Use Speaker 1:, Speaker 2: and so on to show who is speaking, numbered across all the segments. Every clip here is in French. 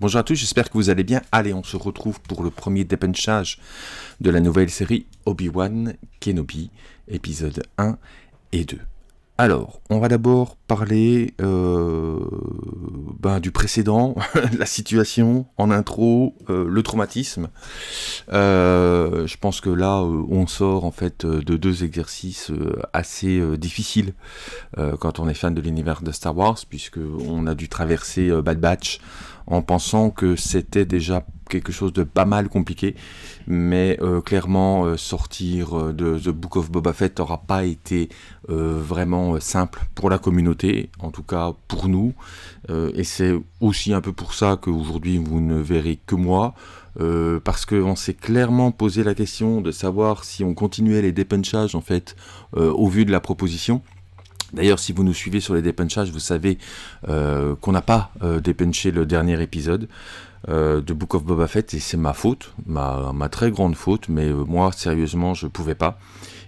Speaker 1: Bonjour à tous, j'espère que vous allez bien. Allez, on se retrouve pour le premier dépunchage de la nouvelle série Obi-Wan Kenobi, épisode 1 et 2. Alors, on va d'abord parler du précédent, la situation en intro, le traumatisme. Je pense que là, on sort en fait de deux exercices assez difficiles quand on est fan de l'univers de Star Wars, puisque on a dû traverser Bad Batch en pensant que c'était déjà quelque chose de pas mal compliqué, mais clairement sortir de The Book of Boba Fett n'aura pas été vraiment simple pour la communauté, en tout cas pour nous, et c'est aussi un peu pour ça qu'aujourd'hui vous ne verrez que moi, parce qu'on s'est clairement posé la question de savoir si on continuait les dépunchages en fait au vu de la proposition. D'ailleurs, si vous nous suivez sur les dépunchages, vous savez qu'on n'a pas dépunché le dernier épisode de Book of Boba Fett, et c'est ma faute, ma très grande faute, mais moi, sérieusement, je ne pouvais pas.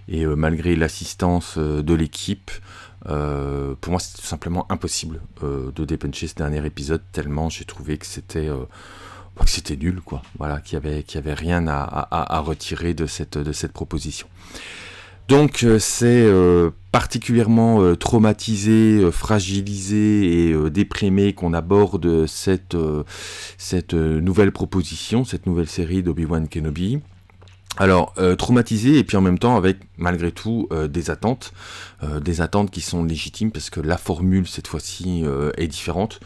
Speaker 1: Et malgré l'assistance de l'équipe, pour moi, c'était tout simplement impossible de dépuncher ce dernier épisode, tellement j'ai trouvé que c'était nul, quoi. Voilà, qu'il y avait rien à retirer de cette proposition. Donc c'est particulièrement traumatisé, fragilisé et déprimé qu'on aborde cette nouvelle proposition, cette nouvelle série d'Obi-Wan Kenobi. Alors, traumatisé et puis en même temps avec, malgré tout, des attentes qui sont légitimes parce que la formule, cette fois-ci, est différente.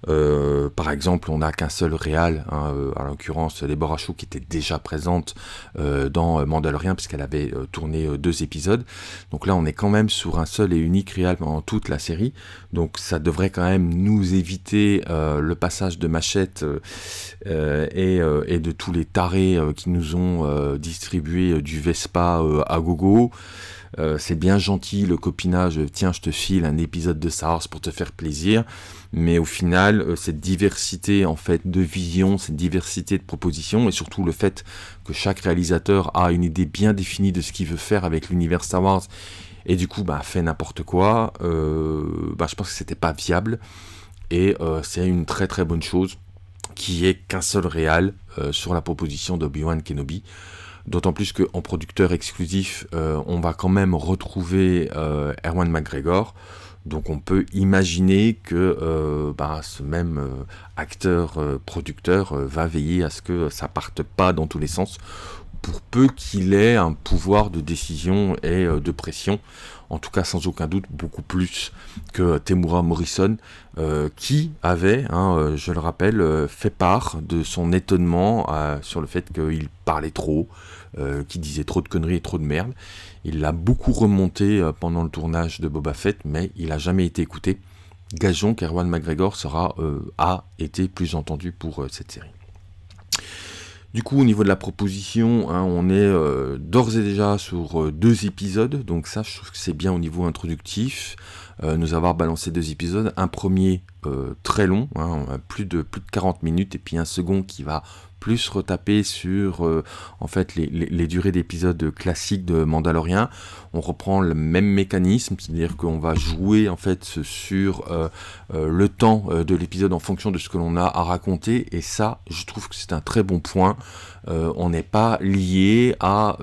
Speaker 1: Par exemple, on n'a qu'un seul réal, en l'occurrence Deborah Chow, qui était déjà présente dans Mandalorian, puisqu'elle avait tourné 2 épisodes. Donc là, on est quand même sur un seul et unique réal pendant toute la série. Donc ça devrait quand même nous éviter le passage de Machette et de tous les tarés qui nous ont distribué du Vespa à gogo. C'est bien gentil le copinage, tiens je te file un épisode de Star Wars pour te faire plaisir, mais au final cette diversité en fait de vision, cette diversité de propositions et surtout le fait que chaque réalisateur a une idée bien définie de ce qu'il veut faire avec l'univers Star Wars et du coup fait n'importe quoi, je pense que c'était pas viable et c'est une très très bonne chose qui est qu'un seul réal sur la proposition d'Obi-Wan Kenobi. D'autant plus qu'en producteur exclusif, on va quand même retrouver Ewan McGregor. Donc on peut imaginer que ce même acteur-producteur va veiller à ce que ça parte pas dans tous les sens, pour peu qu'il ait un pouvoir de décision et de pression. En tout cas, sans aucun doute, beaucoup plus que Temuera Morrison, qui avait, je le rappelle, fait part de son étonnement sur le fait qu'il parlait trop, qu'il disait trop de conneries et trop de merde. Il l'a beaucoup remonté pendant le tournage de Boba Fett, mais il n'a jamais été écouté. Gageons qu'Ewan McGregor a été plus entendu pour cette série. Du coup, au niveau de la proposition, on est d'ores et déjà sur 2 épisodes, donc ça, je trouve que c'est bien au niveau introductif, nous avoir balancé 2 épisodes, un premier très long, plus de 40 minutes, et puis un second qui va plus retaper sur en fait les durées d'épisodes classiques de Mandalorian. On reprend le même mécanisme, c'est-à-dire qu'on va jouer en fait sur le temps de l'épisode en fonction de ce que l'on a à raconter, et ça, je trouve que c'est un très bon point. On n'est pas lié à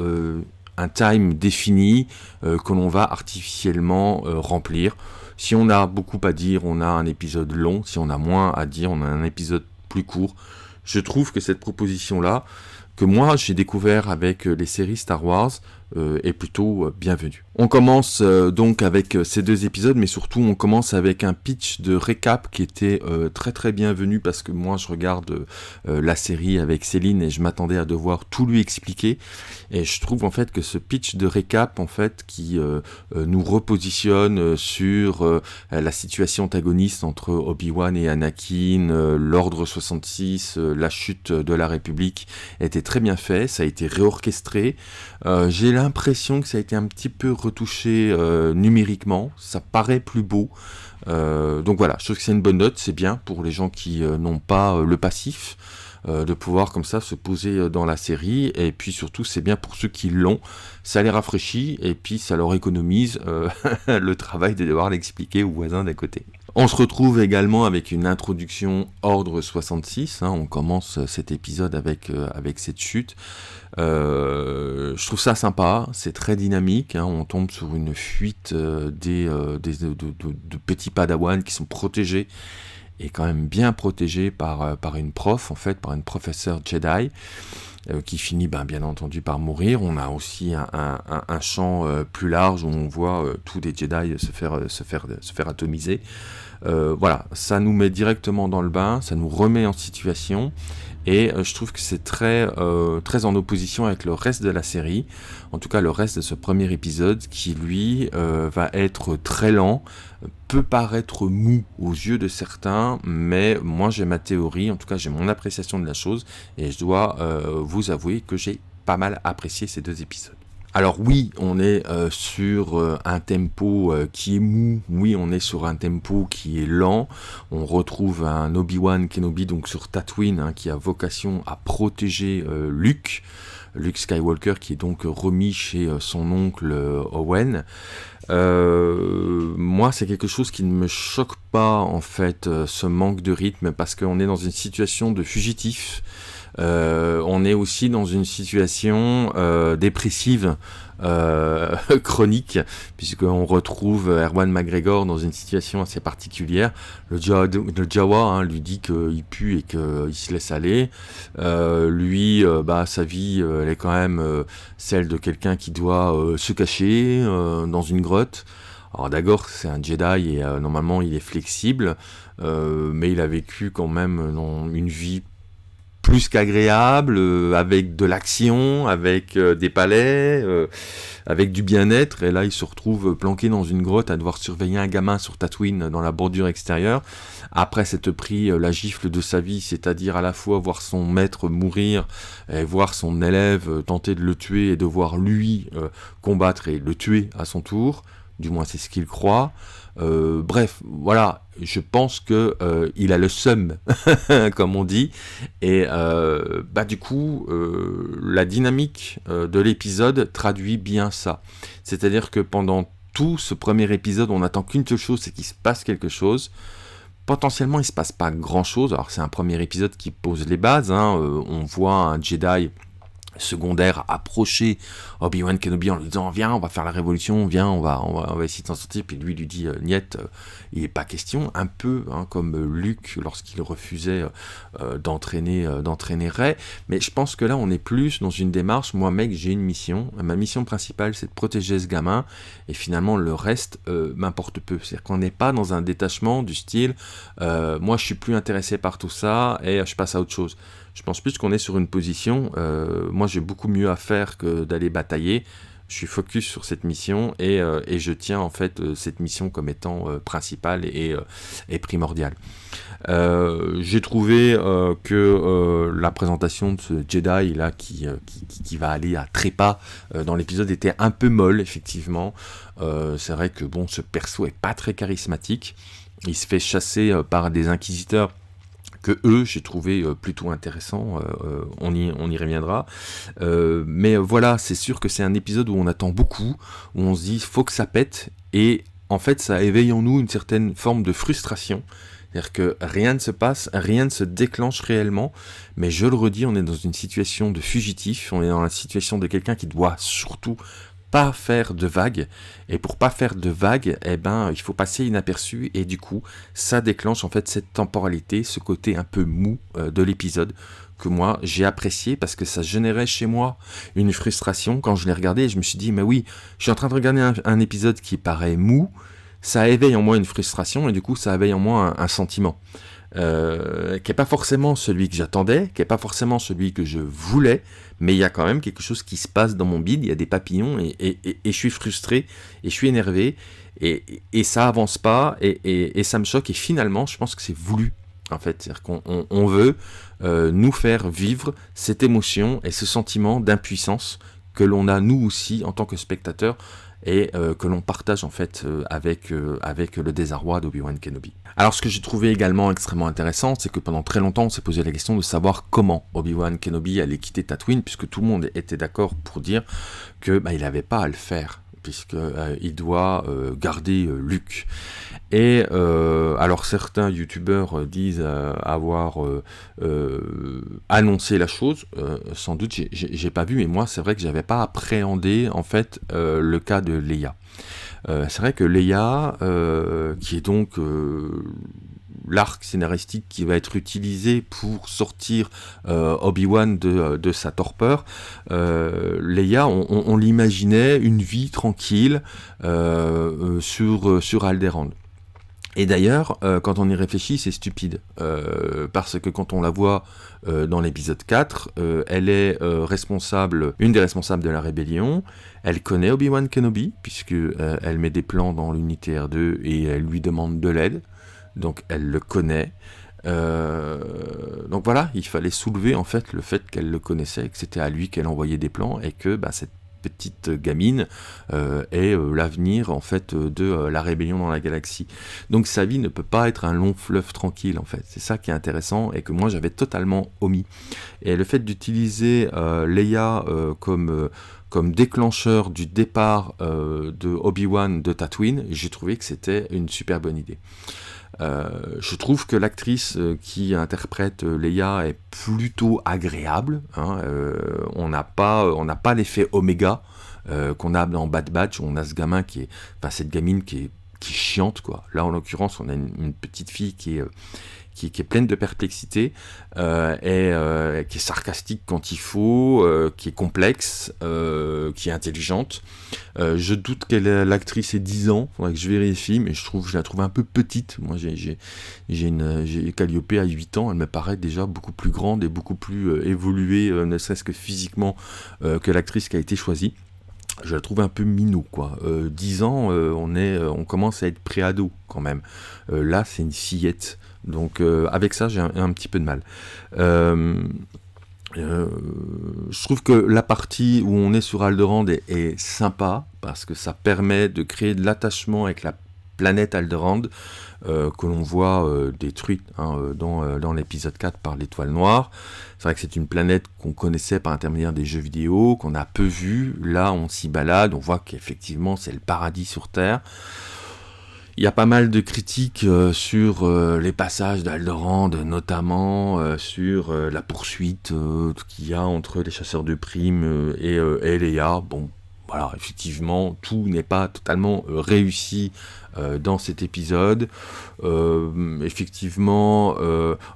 Speaker 1: un time défini que l'on va artificiellement remplir. Si on a beaucoup à dire, on a un épisode long. Si on a moins à dire, on a un épisode plus court. Je trouve que cette proposition-là, que moi j'ai découvert avec les séries Star Wars, est plutôt bienvenue. On commence donc avec ces 2 épisodes, mais surtout on commence avec un pitch de récap qui était très très bienvenu, parce que moi je regarde la série avec Céline et je m'attendais à devoir tout lui expliquer, et je trouve en fait que ce pitch de récap en fait qui nous repositionne sur la situation antagoniste entre Obi-Wan et Anakin, l'ordre 66, la chute de la République, était très bien fait, ça a été réorchestré. J'ai l'impression que ça a été un petit peu retouché numériquement, ça paraît plus beau, donc voilà, je trouve que c'est une bonne note, c'est bien pour les gens qui n'ont pas le passif, de pouvoir comme ça se poser dans la série, et puis surtout c'est bien pour ceux qui l'ont, ça les rafraîchit, et puis ça leur économise le travail de devoir l'expliquer aux voisins d'à côté. On se retrouve également avec une introduction Ordre 66, hein, on commence cet épisode avec cette chute. Je trouve ça sympa, c'est très dynamique, hein, on tombe sur une fuite de petits padawans qui sont protégés, et quand même bien protégés par une prof, en fait, par une professeure Jedi, qui finit bien entendu par mourir. On a aussi un champ plus large où on voit tous les Jedi se faire atomiser. Voilà, ça nous met directement dans le bain, ça nous remet en situation, et je trouve que c'est très en opposition avec le reste de la série, en tout cas le reste de ce premier épisode, qui lui va être très lent, peut paraître mou aux yeux de certains, mais moi j'ai ma théorie, en tout cas j'ai mon appréciation de la chose, et je dois vous avouer que j'ai pas mal apprécié ces 2 épisodes. Alors oui, on est sur un tempo qui est mou, oui, on est sur un tempo qui est lent. On retrouve un Obi-Wan Kenobi donc sur Tatooine, hein, qui a vocation à protéger Luke Skywalker, qui est donc remis chez son oncle Owen. Moi, c'est quelque chose qui ne me choque pas, en fait, ce manque de rythme, parce qu'on est dans une situation de fugitif. On est aussi dans une situation dépressive, chronique, puisqu'on retrouve Ewan McGregor dans une situation assez particulière. Le Jawa, hein, lui dit qu'il pue et qu'il se laisse aller. Lui, sa vie, elle est quand même celle de quelqu'un qui doit se cacher dans une grotte. Alors d'accord, c'est un Jedi et normalement il est flexible, mais il a vécu quand même dans une vie plus qu'agréable, avec de l'action, avec des palais, avec du bien-être, et là il se retrouve planqué dans une grotte à devoir surveiller un gamin sur Tatooine dans la bordure extérieure, après s'être pris la gifle de sa vie, c'est-à-dire à la fois voir son maître mourir, et voir son élève tenter de le tuer, et devoir lui combattre et le tuer à son tour, du moins c'est ce qu'il croit. Bref, voilà, je pense que il a le seum, comme on dit, et du coup, la dynamique de l'épisode traduit bien ça. C'est-à-dire que pendant tout ce premier épisode, on n'attend qu'une seule chose, c'est qu'il se passe quelque chose. Potentiellement, il se passe pas grand-chose. Alors, c'est un premier épisode qui pose les bases, hein. On voit un Jedi secondaire approcher Obi-Wan Kenobi en lui disant viens, on va faire la révolution, viens, on va essayer de s'en sortir, puis lui dit niet, il est pas question, un peu hein, comme Luke lorsqu'il refusait d'entraîner Rey, mais je pense que là on est plus dans une démarche, moi mec j'ai une mission, ma mission principale c'est de protéger ce gamin, et finalement le reste m'importe peu, c'est-à-dire qu'on n'est pas dans un détachement du style moi je suis plus intéressé par tout ça et je passe à autre chose. Je pense plus qu'on est sur une position, moi j'ai beaucoup mieux à faire que d'aller batailler, je suis focus sur cette mission et je tiens en fait cette mission comme étant principale et primordiale. J'ai trouvé que la présentation de ce Jedi là qui va aller à trépas dans l'épisode était un peu molle effectivement. C'est vrai que bon, ce perso est pas très charismatique, il se fait chasser par des inquisiteurs que eux, j'ai trouvé plutôt intéressant, on y reviendra. Mais voilà, c'est sûr que c'est un épisode où on attend beaucoup, où on se dit, faut que ça pète, et en fait, ça éveille en nous une certaine forme de frustration. C'est-à-dire que rien ne se passe, rien ne se déclenche réellement, mais je le redis, on est dans une situation de fugitif, on est dans la situation de quelqu'un qui doit surtout pas faire de vagues, et pour pas faire de vagues, il faut passer inaperçu, et du coup, ça déclenche en fait cette temporalité, ce côté un peu mou de l'épisode, que moi j'ai apprécié, parce que ça générait chez moi une frustration, quand je l'ai regardé, je me suis dit, mais oui, je suis en train de regarder un épisode qui paraît mou, ça éveille en moi une frustration, et du coup, ça éveille en moi un sentiment. Qui n'est pas forcément celui que j'attendais, qui n'est pas forcément celui que je voulais, mais il y a quand même quelque chose qui se passe dans mon bide, il y a des papillons, et je suis frustré, et je suis énervé, et ça avance pas, et ça me choque, et finalement, je pense que c'est voulu, en fait. C'est-à-dire qu'on veut nous faire vivre cette émotion et ce sentiment d'impuissance que l'on a nous aussi en tant que spectateurs, et que l'on partage en fait avec le désarroi d'Obi-Wan Kenobi. Alors ce que j'ai trouvé également extrêmement intéressant, c'est que pendant très longtemps on s'est posé la question de savoir comment Obi-Wan Kenobi allait quitter Tatooine, puisque tout le monde était d'accord pour dire que il n'avait pas à le faire, puisque il doit garder Luke. Et alors certains youtubeurs disent avoir annoncé la chose, sans doute j'ai pas vu, mais moi c'est vrai que j'avais pas appréhendé en fait le cas de Leia. C'est vrai que Leia, qui est donc l'arc scénaristique qui va être utilisé pour sortir Obi-Wan de sa torpeur, Leia, on l'imaginait une vie tranquille sur Alderaan. Et d'ailleurs, quand on y réfléchit, c'est stupide, parce que quand on la voit dans l'épisode 4, elle est une des responsables de la rébellion, elle connaît Obi-Wan Kenobi, puisque elle met des plans dans l'unité R2 et elle lui demande de l'aide, donc elle le connaît. Donc voilà, il fallait soulever en fait le fait qu'elle le connaissait, que c'était à lui qu'elle envoyait des plans, et que cette petite gamine est l'avenir en fait de la rébellion dans la galaxie. Donc sa vie ne peut pas être un long fleuve tranquille en fait. C'est ça qui est intéressant et que moi j'avais totalement omis. Et le fait d'utiliser Leia comme déclencheur du départ de Obi-Wan de Tatooine, j'ai trouvé que c'était une super bonne idée. Je trouve que l'actrice qui interprète Leia est plutôt agréable. On n'a pas l'effet Oméga qu'on a dans Bad Batch, où on a ce gamin cette gamine qui est chiante, quoi. Là, en l'occurrence, on a une petite fille qui est pleine de perplexité, et qui est sarcastique quand il faut, qui est complexe, qui est intelligente. Je doute que l'actrice ait 10 ans, faudrait que je vérifie, mais je la trouve un peu petite. Moi, j'ai Calliope à 8 ans, elle me paraît déjà beaucoup plus grande et beaucoup plus évoluée, ne serait-ce que physiquement, que l'actrice qui a été choisie. Je la trouve un peu minot, quoi. 10 ans, on commence à être pré-ado, quand même. Là, c'est une fillette. Donc, avec ça, j'ai un petit peu de mal. Je trouve que la partie où on est sur Alderaan est sympa, parce que ça permet de créer de l'attachement avec la planète Alderaan, que l'on voit détruite dans l'épisode 4 par l'étoile noire. C'est vrai que c'est une planète qu'on connaissait par l'intermédiaire des jeux vidéo, qu'on a peu vu. Là, on s'y balade, on voit qu'effectivement, c'est le paradis sur Terre. Il y a pas mal de critiques sur les passages d'Alderaan, notamment sur la poursuite qu'il y a entre les chasseurs de primes et Leia. Bon, voilà, effectivement, tout n'est pas totalement réussi dans cet épisode. Effectivement,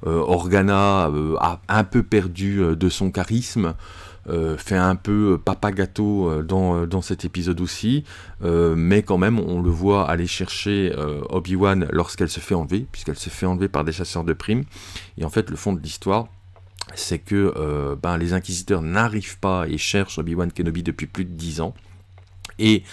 Speaker 1: Organa a un peu perdu de son charisme. Fait un peu papa gâteau dans cet épisode aussi, mais quand même on le voit aller chercher Obi-Wan lorsqu'elle se fait enlever, puisqu'elle se fait enlever par des chasseurs de primes. Et en fait le fond de l'histoire, c'est que les inquisiteurs n'arrivent pas et cherchent Obi-Wan Kenobi depuis plus de 10 ans, et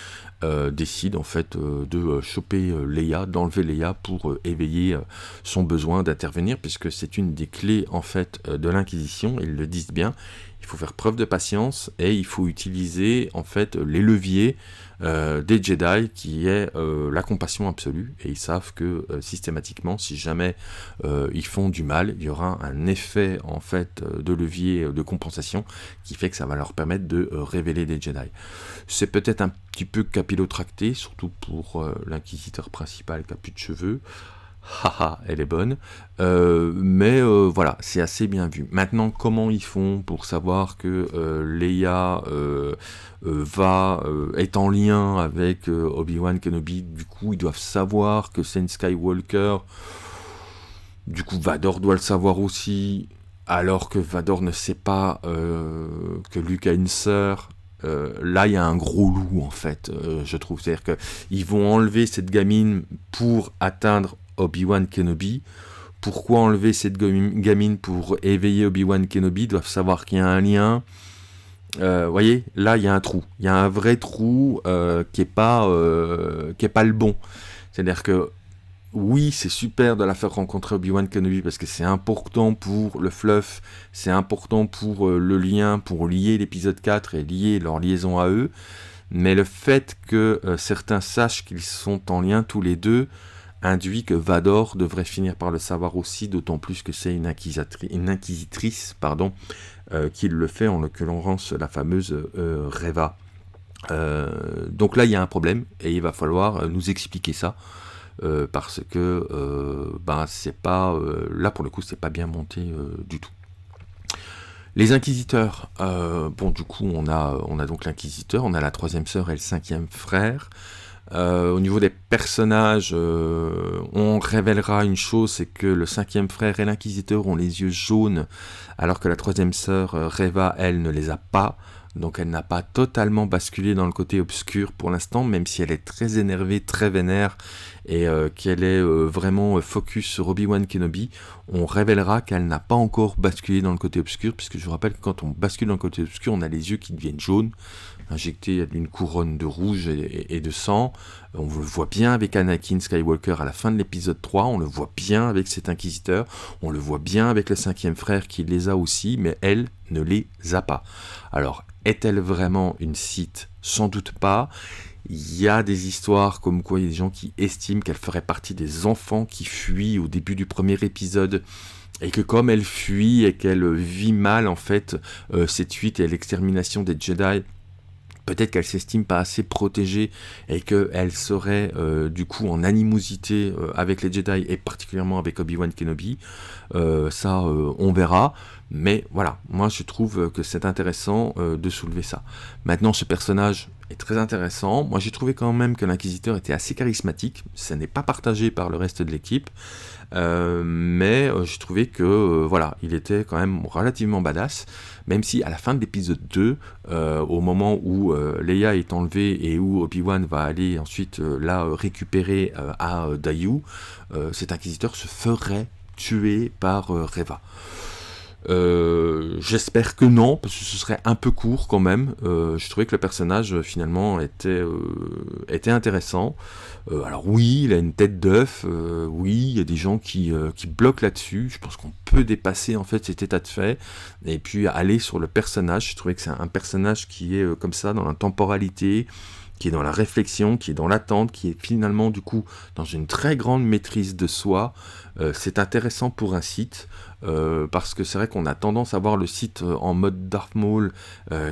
Speaker 1: décide en fait de choper Leia, d'enlever Leia pour éveiller son besoin d'intervenir, puisque c'est une des clés en fait de l'Inquisition. Ils le disent bien, il faut faire preuve de patience et il faut utiliser en fait les leviers des Jedi, qui est la compassion absolue, et ils savent que systématiquement, si jamais ils font du mal, il y aura un effet en fait de levier de compensation qui fait que ça va leur permettre de révéler des Jedi. C'est peut-être un petit peu capillotracté, surtout pour l'inquisiteur principal qui a plus de cheveux. Haha, elle est bonne, mais voilà, c'est assez bien vu. Maintenant, comment ils font pour savoir que Leia est en lien avec Obi-Wan Kenobi? Du coup, ils doivent savoir que c'est une Skywalker. Du coup, Vador doit le savoir aussi, alors que Vador ne sait pas que Luke a une sœur. Là, il y a un gros loup, en fait, je trouve. C'est-à-dire qu'ils vont enlever cette gamine pour atteindre Obi-Wan Kenobi. Pourquoi enlever cette gamine pour éveiller Obi-Wan Kenobi? Ils doivent savoir qu'il y a un lien. Voyez, là, il y a un trou. Il y a un vrai trou qui est pas le bon. C'est-à-dire que oui, c'est super de la faire rencontrer Obi-Wan Kenobi, parce que c'est important pour le fluff, c'est important pour le lien, pour lier l'épisode 4 et lier leur liaison à eux. Mais le fait que certains sachent qu'ils sont en lien tous les deux induit que Vador devrait finir par le savoir aussi, d'autant plus que c'est une inquisitrice qui le fait, en l'occurrence la fameuse Reva. Donc là, il y a un problème, et il va falloir nous expliquer ça, parce que c'est pas là pour le coup, c'est pas bien monté du tout. Les inquisiteurs, du coup, on a donc l'inquisiteur, on a la troisième sœur et le cinquième frère. Au niveau des personnages, on révélera une chose, c'est que le cinquième frère et l'inquisiteur ont les yeux jaunes, alors que la troisième sœur, Reva, elle, ne les a pas. Donc elle n'a pas totalement basculé dans le côté obscur pour l'instant, même si elle est très énervée, très vénère, et qu'elle est vraiment focus sur Obi-Wan Kenobi. On révélera qu'elle n'a pas encore basculé dans le côté obscur, puisque je vous rappelle que quand on bascule dans le côté obscur, on a les yeux qui deviennent jaunes, injectés d'une couronne de rouge et de sang. On le voit bien avec Anakin Skywalker à la fin de l'épisode 3, on le voit bien avec cet inquisiteur, on le voit bien avec le cinquième frère qui les a aussi, mais elle ne les a pas. Alors, est-elle vraiment une Sith ? Sans doute pas. Il y a des histoires comme quoi il y a des gens qui estiment qu'elle ferait partie des enfants qui fuient au début du premier épisode, et que comme elle fuit et qu'elle vit mal en fait cette fuite et l'extermination des Jedi, peut-être qu'elle s'estime pas assez protégée et qu'elle serait du coup en animosité avec les Jedi et particulièrement avec Obi-Wan Kenobi. On verra. Mais voilà, moi je trouve que c'est intéressant de soulever ça. Maintenant, ce personnage est très intéressant. Moi j'ai trouvé quand même que l'inquisiteur était assez charismatique. Ça n'est pas partagé par le reste de l'équipe. Mais j'ai trouvé que il était quand même relativement badass, même si à la fin de l'épisode 2, au moment où Leia est enlevée et où Obi-Wan va aller ensuite la récupérer à Daiyu, cet inquisiteur se ferait tuer par Reva. J'espère que non, parce que ce serait un peu court quand même. Je trouvais que le personnage finalement était intéressant. Alors oui, il a une tête d'œuf, oui, il y a des gens qui bloquent là-dessus. Je pense qu'on peut dépasser en fait cet état de fait et puis aller sur le personnage. Je trouvais que c'est un personnage qui est comme ça dans la temporalité, qui est dans la réflexion, qui est dans l'attente, qui est finalement du coup dans une très grande maîtrise de soi. C'est intéressant pour un Sith, parce que c'est vrai qu'on a tendance à voir le Sith en mode Darth Maul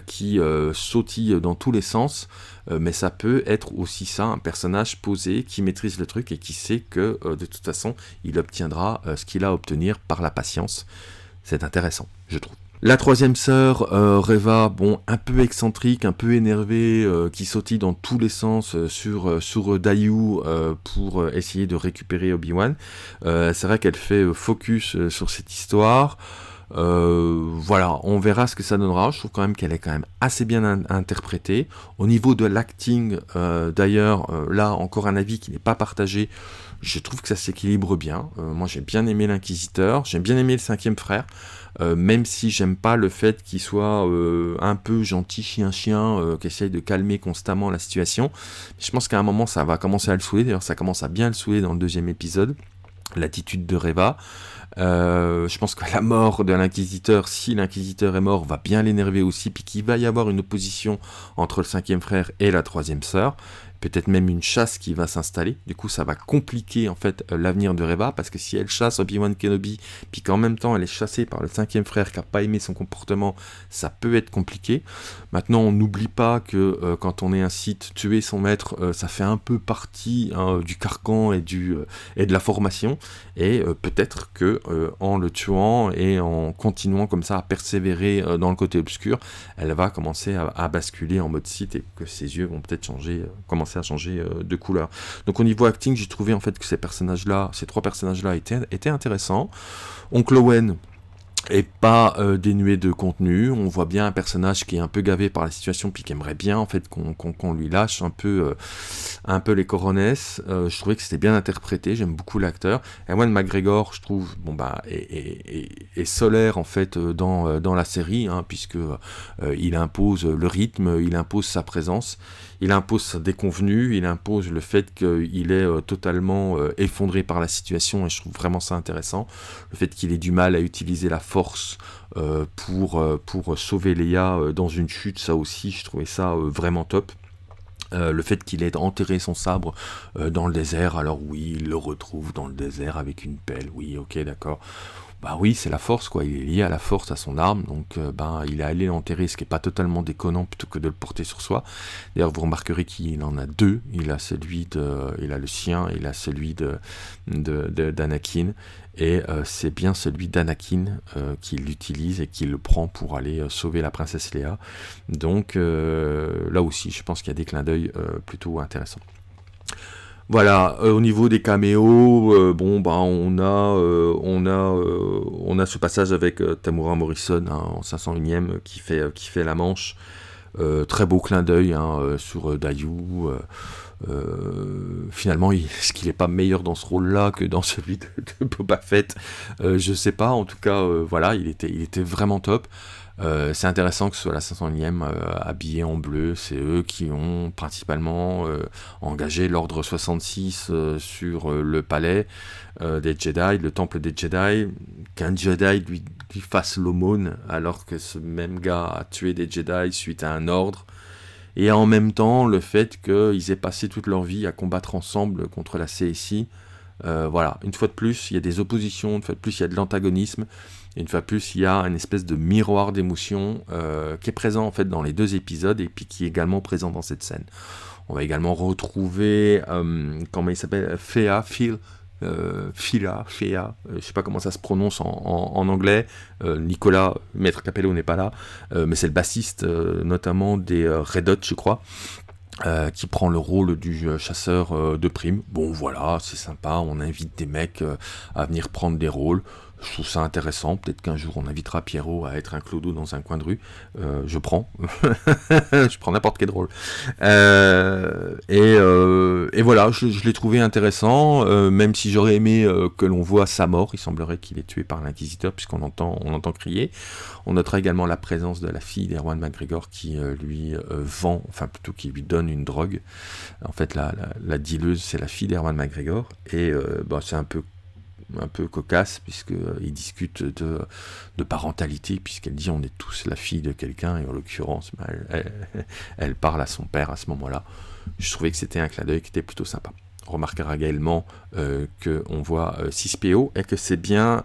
Speaker 1: qui sautille dans tous les sens, mais ça peut être aussi ça, un personnage posé qui maîtrise le truc et qui sait que de toute façon il obtiendra ce qu'il a à obtenir par la patience. C'est intéressant, je trouve. La troisième sœur, Reva, un peu excentrique, un peu énervée, qui sautille dans tous les sens sur Daiyu pour essayer de récupérer Obi-Wan. C'est vrai qu'elle fait focus sur cette histoire. On verra ce que ça donnera. Je trouve quand même qu'elle est quand même assez bien interprétée. Au niveau de l'acting, d'ailleurs, là encore un avis qui n'est pas partagé. Je trouve que ça s'équilibre bien. Moi j'ai bien aimé l'inquisiteur, j'ai bien aimé le cinquième frère. Même si j'aime pas le fait qu'il soit un peu gentil chien-chien, qui essaye de calmer constamment la situation. Je pense qu'à un moment ça va commencer à le saouler, d'ailleurs ça commence à bien le saouler dans le deuxième épisode, l'attitude de Reva. Je pense que la mort de l'inquisiteur, si l'inquisiteur est mort, va bien l'énerver aussi, puis qu'il va y avoir une opposition entre le cinquième frère et la troisième sœur. Peut-être même une chasse qui va s'installer. Du coup, ça va compliquer en fait l'avenir de Reva, parce que si elle chasse Obi-Wan Kenobi, puis qu'en même temps elle est chassée par le cinquième frère qui n'a pas aimé son comportement, ça peut être compliqué. Maintenant, on n'oublie pas que quand on est un Sith, tuer son maître, ça fait un peu partie du carcan et de la formation. Et peut-être que en le tuant et en continuant comme ça à persévérer dans le côté obscur, elle va commencer à basculer en mode Sith et que ses yeux vont peut-être commencer à changer de couleur. Donc au niveau acting, j'ai trouvé en fait que ces trois personnages-là étaient intéressants. Oncle Owen et pas dénué de contenu. On voit bien un personnage qui est un peu gavé par la situation, puis qui aimerait bien en fait qu'on lui lâche un peu les coronesses. Je trouvais que c'était bien interprété, j'aime beaucoup l'acteur. Ewan McGregor, je trouve, est solaire en fait dans la série, puisque il impose le rythme, il impose sa présence, il impose sa déconvenue, il impose le fait qu'il est totalement effondré par la situation, et je trouve vraiment ça intéressant. Le fait qu'il ait du mal à utiliser la force pour sauver Leia dans une chute, ça aussi, je trouvais ça vraiment top. Le fait qu'il ait enterré son sabre dans le désert, alors oui, il le retrouve dans le désert avec une pelle, oui, ok, d'accord. Bah oui, c'est la force, quoi. Il est lié à la force, à son arme, donc il est allé l'enterrer, ce qui est pas totalement déconnant, plutôt que de le porter sur soi. D'ailleurs, vous remarquerez qu'il en a deux. Il a le sien, il a celui d'Anakin, et c'est bien celui d'Anakin qu'il utilise et qu'il le prend pour aller sauver la princesse Léa. Donc là aussi, je pense qu'il y a des clins d'œil plutôt intéressants. Voilà, au niveau des caméos, on a ce passage avec Tamura Morrison, hein, en 501ème qui fait la manche. Très beau clin d'œil, hein, sur Dayu. Finalement, est-ce qu'il n'est pas meilleur dans ce rôle-là que dans celui de Boba Fett? Je sais pas, en tout cas, voilà, il était vraiment top. C'est intéressant que ce soit la 501ème habillée en bleu. C'est eux qui ont principalement engagé l'ordre 66 sur le palais des Jedi, le temple des Jedi. Qu'un Jedi lui fasse l'aumône alors que ce même gars a tué des Jedi suite à un ordre. Et en même temps, le fait qu'ils aient passé toute leur vie à combattre ensemble contre la CSI. Voilà, une fois de plus, il y a des oppositions, une fois de plus, il y a de l'antagonisme. Et une fois de plus, il y a une espèce de miroir d'émotions qui est présent en fait dans les deux épisodes et puis qui est également présent dans cette scène. On va également retrouver, comment il s'appelle, Fila, je sais pas comment ça se prononce en anglais. Nicolas, Maître Capello n'est pas là, mais c'est le bassiste notamment des Red Hot, je crois. Qui prend le rôle du chasseur de primes. Bon voilà, c'est sympa, on invite des mecs à venir prendre des rôles. Je trouve ça intéressant, peut-être qu'un jour on invitera Pierrot à être un clodo dans un coin de rue. Je prends. Je prends n'importe quel rôle. Et voilà, je l'ai trouvé intéressant, même si j'aurais aimé que l'on voit sa mort. Il semblerait qu'il est tué par l'inquisiteur, puisqu'on entend crier. On notera également la présence de la fille d'Erwan McGregor qui lui vend, enfin plutôt qui lui donne une drogue. En fait, la dealeuse, c'est la fille d'Erwan McGregor, et c'est un peu cocasse, puisqu'ils discutent de parentalité, puisqu'elle dit on est tous la fille de quelqu'un, et en l'occurrence, elle parle à son père à ce moment-là. Je trouvais que c'était un clin d'œil qui était plutôt sympa. On remarquera également qu'on voit 6PO et que c'est bien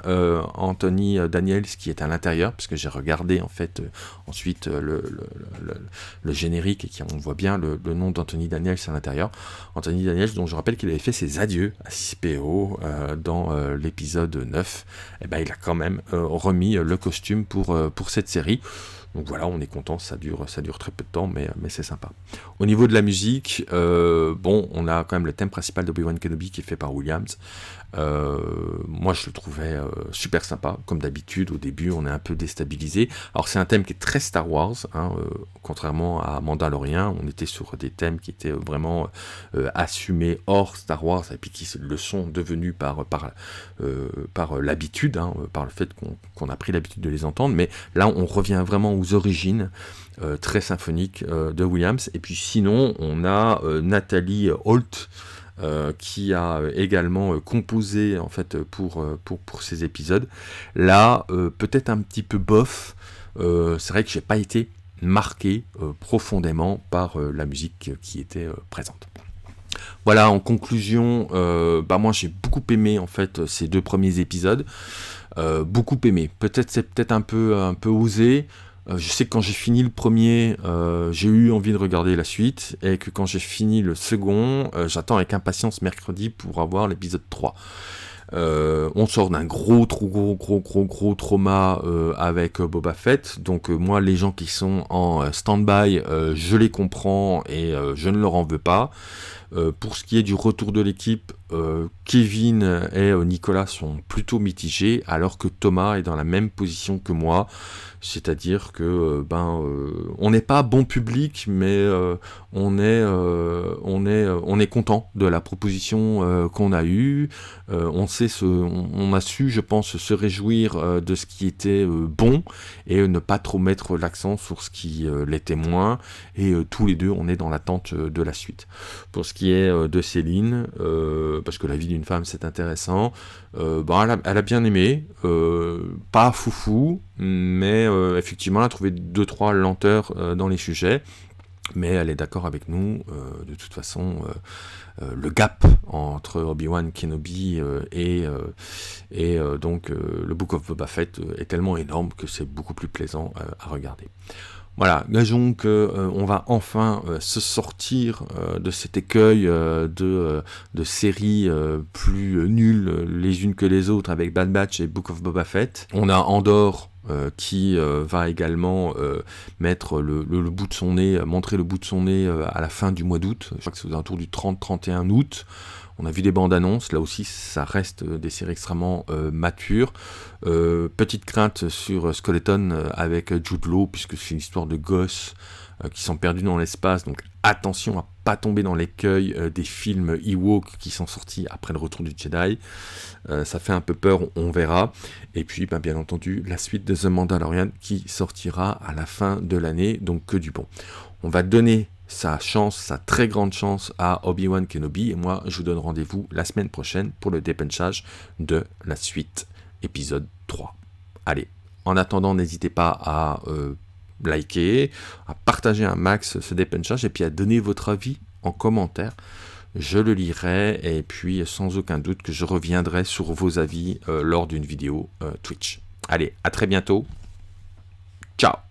Speaker 1: Anthony Daniels qui est à l'intérieur, puisque j'ai regardé en fait ensuite le générique et on voit bien le nom d'Anthony Daniels à l'intérieur. Anthony Daniels, dont je rappelle qu'il avait fait ses adieux à 6PO dans l'épisode 9, et il a quand même remis le costume pour cette série. Donc voilà, on est content, ça dure très peu de temps, mais c'est sympa. Au niveau de la musique, on a quand même le thème principal d'Obi-Wan Kenobi qui est fait par Williams. Moi je le trouvais super sympa, comme d'habitude. Au début on est un peu déstabilisé. Alors c'est un thème qui est très Star Wars, hein, contrairement à Mandalorian, on était sur des thèmes qui étaient vraiment assumés hors Star Wars, et puis qui le sont devenus par l'habitude, hein, par le fait qu'on a pris l'habitude de les entendre. Mais là on revient vraiment aux origines très symphoniques de Williams. Et puis sinon on a Nathalie Holt, qui a également composé en fait pour ces épisodes. Là, peut-être un petit peu bof. C'est vrai que j'ai pas été marqué profondément par la musique qui était présente. Voilà, en conclusion, moi j'ai beaucoup aimé en fait ces deux premiers épisodes. Beaucoup aimé. C'est peut-être un peu osé. Je sais que quand j'ai fini le premier, j'ai eu envie de regarder la suite, et que quand j'ai fini le second, j'attends avec impatience mercredi pour avoir l'épisode 3. On sort d'un gros trauma avec Boba Fett, donc moi les gens qui sont en stand-by, je les comprends et je ne leur en veux pas. Pour ce qui est du retour de l'équipe, Kevin et Nicolas sont plutôt mitigés, alors que Thomas est dans la même position que moi, c'est-à-dire que on n'est pas bon public, mais on est content de la proposition qu'on a eue. On a su, je pense, se réjouir de ce qui était bon, et ne pas trop mettre l'accent sur ce qui l'était moins, et tous les deux on est dans l'attente de la suite. Pour ce qui est de Céline, parce que la vie d'une femme c'est intéressant, elle a bien aimé, pas foufou, mais effectivement elle a trouvé 2-3 lenteurs dans les sujets. mais elle est d'accord avec nous. De toute façon, le gap entre Obi-Wan Kenobi et donc le Book of Boba Fett est tellement énorme que c'est beaucoup plus plaisant à regarder. Voilà, gageons qu'on va enfin se sortir de cet écueil de séries plus nulles les unes que les autres avec Bad Batch et Book of Boba Fett. On a Andor qui va également mettre le bout de son nez, montrer le bout de son nez à la fin du mois d'août. Je crois que c'est aux alentours du 30-31 août. On a vu des bandes annonces, là aussi ça reste des séries extrêmement matures. Petite crainte sur Skeleton avec Jude Law, puisque c'est une histoire de gosses qui sont perdus dans l'espace, donc attention à pas tomber dans l'écueil des films Ewok qui sont sortis après le retour du Jedi. Ça fait un peu peur, on verra. Et puis bien entendu la suite de The Mandalorian qui sortira à la fin de l'année, donc que du bon. On va donner sa chance, sa très grande chance à Obi-Wan Kenobi, et moi je vous donne rendez-vous la semaine prochaine pour le dépunchage de la suite, épisode 3. Allez, en attendant, n'hésitez pas à liker, à partager un max ce dépunchage, et puis à donner votre avis en commentaire. Je le lirai, et puis sans aucun doute que je reviendrai sur vos avis lors d'une vidéo Twitch. Allez, à très bientôt. Ciao.